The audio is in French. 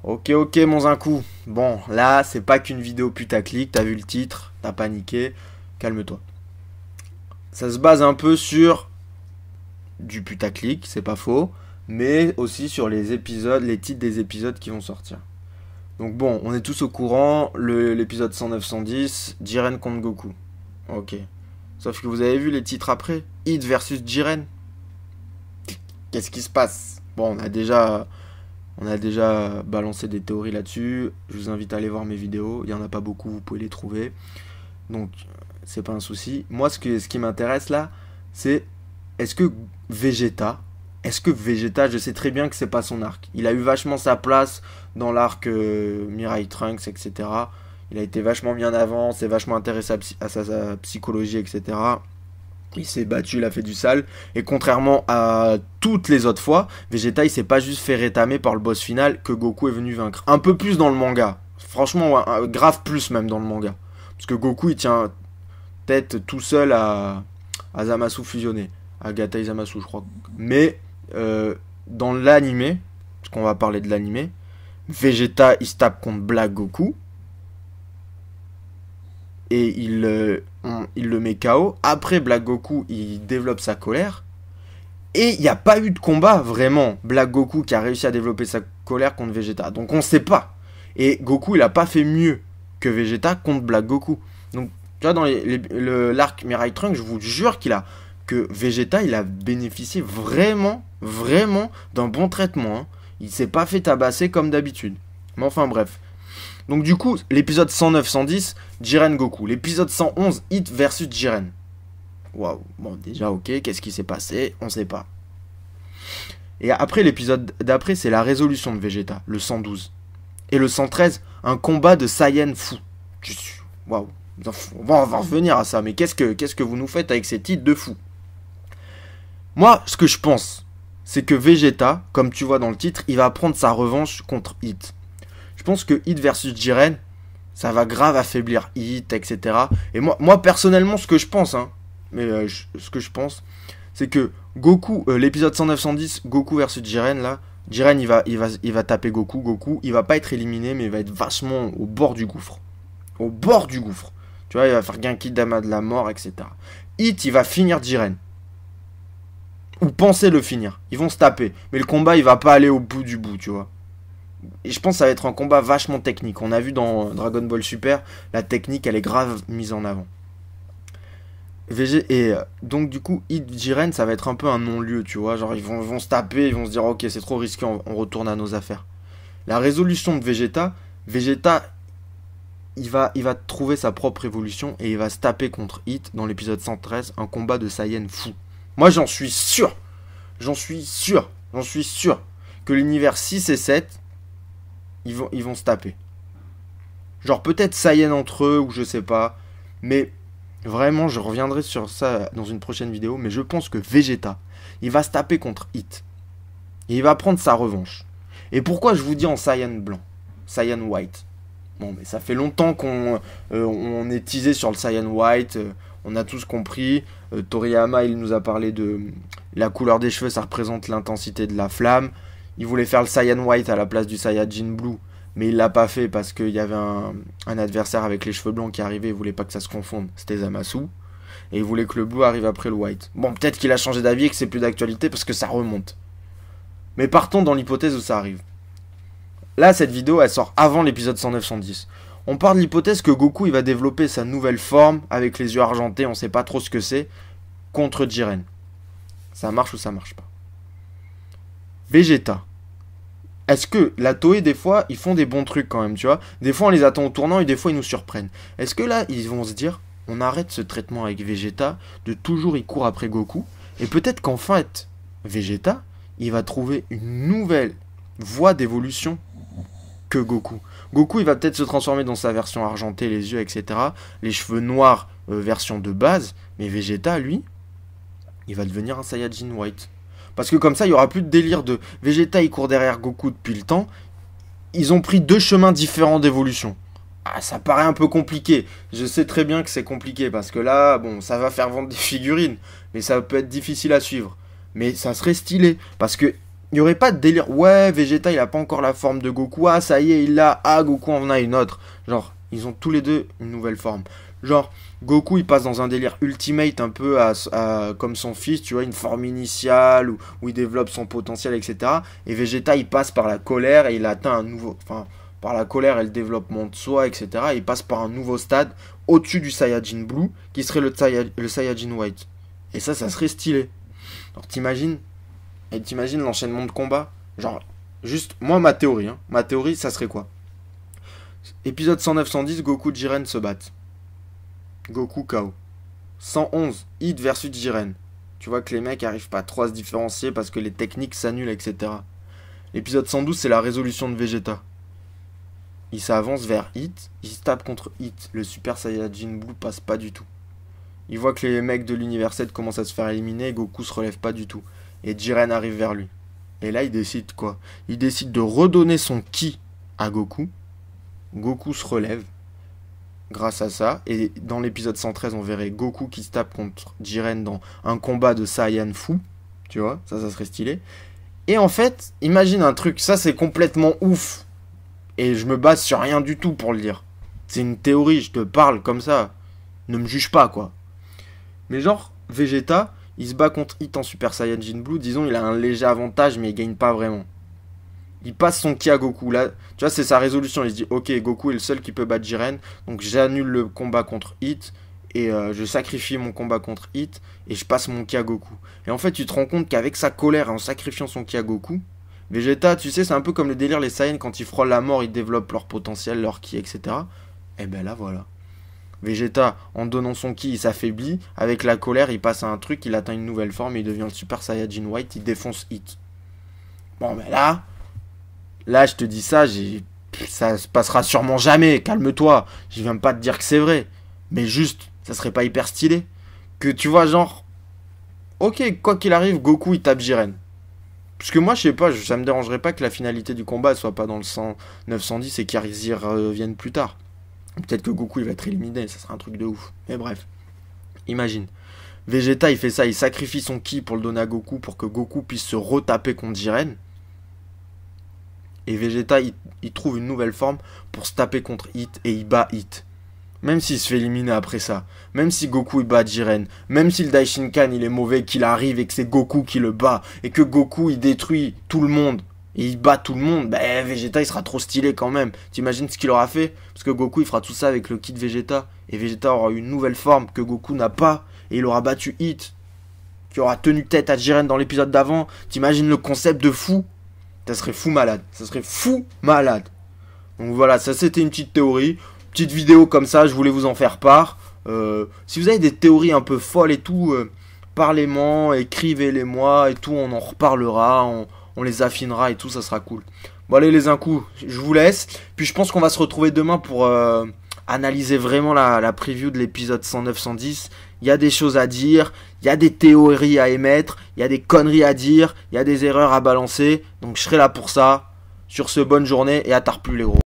Ok, ok, mon Zinkou. Bon, là, c'est pas qu'une vidéo putaclic. T'as vu le titre, t'as paniqué. Calme-toi. Ça se base un peu sur du putaclic, c'est pas faux. Mais aussi sur les épisodes, les titres des épisodes qui vont sortir. Donc bon, on est tous au courant. L'épisode 109-110, Jiren contre Goku. Ok. Sauf que vous avez vu les titres après. Hit versus Jiren. Qu'est-ce qui se passe? Bon, on a déjà balancé des théories là-dessus. Je vous invite à aller voir mes vidéos. Il n'y en a pas beaucoup, vous pouvez les trouver. Donc, c'est pas un souci. Moi, ce qui m'intéresse là, c'est est-ce que Vegeta, je sais très bien que c'est pas son arc. Il a eu vachement sa place dans l'arc Mirai Trunks, etc. Il a été vachement mis en avant, c'est vachement intéressé à sa psychologie, etc. Il s'est battu, il a fait du sale. Et contrairement à toutes les autres fois, Vegeta il s'est pas juste fait rétamer par le boss final que Goku est venu vaincre. Un peu plus dans le manga. Franchement, ouais, grave plus même dans le manga. Parce que Goku il tient tête tout seul à Zamasu fusionné. À Gatai Zamasu, je crois. Mais dans l'animé, parce qu'on va parler de l'animé, Vegeta il se tape contre Black Goku. Et il le met KO. Après, Black Goku, il développe sa colère. Et il n'y a pas eu de combat, vraiment. Black Goku qui a réussi à développer sa colère contre Vegeta. Donc on ne sait pas. Et Goku, il n'a pas fait mieux que Vegeta contre Black Goku. Donc, tu vois, dans l'arc Mirai Trunks, je vous jure que Vegeta, il a bénéficié vraiment, vraiment d'un bon traitement. Hein. Il s'est pas fait tabasser comme d'habitude. Mais enfin, bref. Donc du coup, l'épisode 109-110, Jiren Goku. L'épisode 111, Hit versus Jiren. Waouh, bon déjà ok, qu'est-ce qui s'est passé? On sait pas. Et après, l'épisode d'après, c'est la résolution de Vegeta, le 112. Et le 113, un combat de Saiyan fou. Waouh, on va revenir à ça, mais qu'est-ce que vous nous faites avec ces titres de fou? Moi, ce que je pense, c'est que Vegeta, comme tu vois dans le titre, il va prendre sa revanche contre Hit. Je pense que Hit versus Jiren, ça va grave affaiblir Hit, etc. Et moi personnellement, ce que je pense, hein, ce que je pense, c'est que Goku, l'épisode 109-110, Goku versus Jiren, là, Jiren, il va taper Goku. Goku, il va pas être éliminé, mais il va être vachement au bord du gouffre. Au bord du gouffre. Tu vois, il va faire Genki Dama de la mort, etc. Hit, il va finir Jiren. Ou penser le finir. Ils vont se taper. Mais le combat, il va pas aller au bout du bout, tu vois. Et je pense que ça va être un combat vachement technique. On a vu dans Dragon Ball Super, la technique, elle est grave mise en avant. Et donc du coup, Hit Jiren, ça va être un peu un non-lieu, tu vois. Genre, ils vont se taper, ils vont se dire, ok, c'est trop risqué, on retourne à nos affaires. La résolution de Vegeta, il va trouver sa propre évolution et il va se taper contre Hit dans l'épisode 113, un combat de Saiyan fou. Moi, j'en suis sûr que l'univers 6 et 7, ils vont se taper. Genre peut-être Saiyan entre eux ou je sais pas. Mais vraiment, je reviendrai sur ça dans une prochaine vidéo. Mais je pense que Vegeta, il va se taper contre Hit. Et il va prendre sa revanche. Et pourquoi je vous dis en Saiyan blanc? Saiyan white. Bon, mais ça fait longtemps qu'on on est teasé sur le Saiyan white. On a tous compris. Toriyama, il nous a parlé de la couleur des cheveux, ça représente l'intensité de la flamme. Il voulait faire le Saiyan White à la place du Saiyajin Blue, mais il l'a pas fait parce qu'il y avait un adversaire avec les cheveux blancs qui arrivait, il voulait pas que ça se confonde, c'était Zamasu, et il voulait que le Blue arrive après le White. Bon, peut-être qu'il a changé d'avis et que c'est plus d'actualité parce que ça remonte. Mais partons dans l'hypothèse où ça arrive. Là, cette vidéo, elle sort avant l'épisode 109-110. On part de l'hypothèse que Goku, il va développer sa nouvelle forme, avec les yeux argentés, on sait pas trop ce que c'est, contre Jiren. Ça marche ou ça marche pas? Vegeta. Est-ce que la Toei, des fois, ils font des bons trucs quand même, tu vois? Des fois, on les attend au tournant et des fois, ils nous surprennent. Est-ce que là, ils vont se dire, on arrête ce traitement avec Vegeta, de toujours il court après Goku, et peut-être qu'en fait, Vegeta, il va trouver une nouvelle voie d'évolution que Goku. Goku, il va peut-être se transformer dans sa version argentée, les yeux, etc. Les cheveux noirs, version de base, mais Vegeta, lui, il va devenir un Saiyajin White. Parce que comme ça, il n'y aura plus de délire de Vegeta, il court derrière Goku depuis le temps. Ils ont pris deux chemins différents d'évolution. Ah, ça paraît un peu compliqué. Je sais très bien que c'est compliqué parce que là, bon, ça va faire vendre des figurines. Mais ça peut être difficile à suivre. Mais ça serait stylé parce que Il n'y aurait pas de délire. Ouais, Vegeta, il a pas encore la forme de Goku. Ah, ça y est, il l'a. Ah, Goku en a une autre. Genre, ils ont tous les deux une nouvelle forme. Genre, Goku, il passe dans un délire ultimate un peu comme son fils, tu vois, une forme initiale où il développe son potentiel, etc. Et Vegeta, il passe par la colère et il atteint un nouveau... Enfin, par la colère et le développement de soi, etc. Et il passe par un nouveau stade au-dessus du Saiyajin Blue, qui serait le Saiyajin White. Et ça serait stylé. Alors, t'imagines l'enchaînement de combat? Genre, juste, moi, ma théorie, ça serait quoi? Épisode 109-110, Goku Jiren se battent. Goku KO. 111, Hit versus Jiren. Tu vois que les mecs arrivent pas trop à se différencier parce que les techniques s'annulent, etc. L'épisode 112, c'est la résolution de Vegeta. Il s'avance vers Hit, il se tape contre Hit. Le Super Saiyajin Blue passe pas du tout. Il voit que les mecs de l'univers 7 commencent à se faire éliminer et Goku se relève pas du tout. Et Jiren arrive vers lui. Et là, il décide quoi? Il décide de redonner son ki à Goku. Goku se relève grâce à ça. Et dans l'épisode 113, on verrait Goku qui se tape contre Jiren dans un combat de Saiyan fou. Tu vois, ça serait stylé. Et en fait, imagine un truc, ça c'est complètement ouf. Et je me base sur rien du tout pour le dire. C'est une théorie, je te parle comme ça. Ne me juge pas, quoi. Mais genre, Vegeta, il se bat contre Hit en Super Saiyajin Blue. Disons, il a un léger avantage, mais il gagne pas vraiment. Il passe son ki à Goku. Là, tu vois, c'est sa résolution. Il se dit, ok, Goku est le seul qui peut battre Jiren. Donc j'annule le combat contre Hit. Et je sacrifie mon combat contre Hit. Et je passe mon ki à Goku. Et en fait, tu te rends compte qu'avec sa colère, en sacrifiant son ki à Goku, Vegeta, tu sais, c'est un peu comme le délire, les Saiyans, quand ils frôlent la mort, ils développent leur potentiel, leur ki, etc. Et ben là, voilà. Vegeta, en donnant son ki, il s'affaiblit. Avec la colère, il passe à un truc, il atteint une nouvelle forme, et il devient le Super Saiyajin White, il défonce Hit. Bon, ben là, je te dis ça, ça se passera sûrement jamais, calme-toi. Je viens pas te dire que c'est vrai. Mais juste, ça serait pas hyper stylé. Que tu vois, genre, ok, quoi qu'il arrive, Goku, il tape Jiren. Parce que moi, je sais pas, ça me dérangerait pas que la finalité du combat soit pas dans le 109-110 et qu'ils y reviennent plus tard. Peut-être que Goku il va être éliminé, ça sera un truc de ouf. Mais bref, imagine. Vegeta il fait ça, il sacrifie son ki pour le donner à Goku pour que Goku puisse se retaper contre Jiren. Et Vegeta il trouve une nouvelle forme pour se taper contre Hit et il bat Hit. Même s'il se fait éliminer après ça, même si Goku il bat Jiren, même si le Daishinkan il est mauvais, qu'il arrive et que c'est Goku qui le bat, et que Goku il détruit tout le monde, et il bat tout le monde, ben Vegeta il sera trop stylé quand même. T'imagines ce qu'il aura fait? Parce que Goku il fera tout ça avec le ki de Vegeta, et Vegeta aura une nouvelle forme que Goku n'a pas, et il aura battu Hit, qui aura tenu tête à Jiren dans l'épisode d'avant. T'imagines le concept de fou? Ça serait fou malade, ça serait fou malade. Donc voilà, ça c'était une petite théorie. Petite vidéo comme ça, je voulais vous en faire part. Si vous avez des théories un peu folles et tout, parlez-moi, écrivez-les-moi et tout, on en reparlera, on les affinera et tout, ça sera cool. Bon allez les incous, je vous laisse. Puis je pense qu'on va se retrouver demain pour analyser vraiment la preview de l'épisode 109-110. Il y a des choses à dire, il y a des théories à émettre, il y a des conneries à dire, il y a des erreurs à balancer. Donc je serai là pour ça. Sur ce, bonne journée et à tard plus les gros.